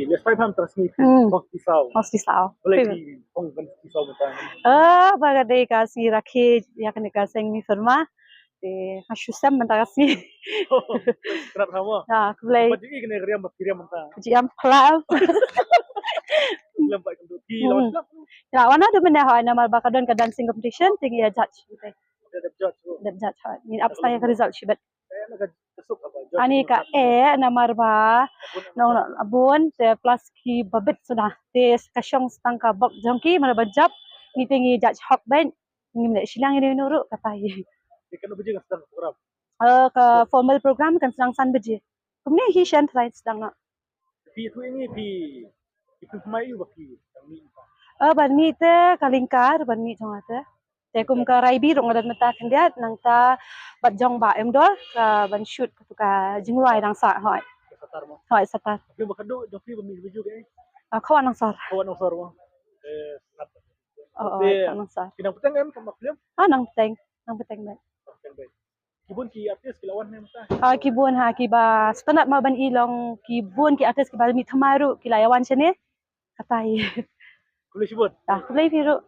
let's try ham transmit Hmm. hospital. Hospital. Boleh di hong kan hospital betul. Bagay kasi rakhi yak ni kaseng mi firma. Hashusam mentah kasi. Kenapa sama? Kulay. Dapat juga kena kiriam mentah. Jiam plau. Lambat kan tu. Lawan siapa? Wana do mena ha na marbakadon ka dancing competition tingi ya judge. Ada judge tu. Dat judge ha. Ni apa saya result shibat. Saya nak besok apa? Ani ka na marba no abun te plus ki babet sudah tes kasyong stang ka bok jongki marba jab ni tingi judge hok ben ni mena silang ini nuru katai. Ikan apa juga sedang program. Ka formal program kan sedang san beji. Kumni hi shan try sedang na. Pi tu ini pi pemain baki. Barni te kalingkar barni jong ate. Te kum ka raibi rong adan mata kandiat nang ta bat jong ba em dol ka ban shoot ka jingwai nang sa hoi. Hoi satar. Belum bakado joki bami baju ke. Kawan nang sar. Kawan nang sar mo. Snap. Nang sar. Kinang petang em kamak film. Nang peteng bet. Kibun ki artis kilawan nem ta. Kibun kiba sepenat ma ban ilong kibun ki artis kiba mi thamaru kilayawan chene katai. Boleh sebut. Kulay firu.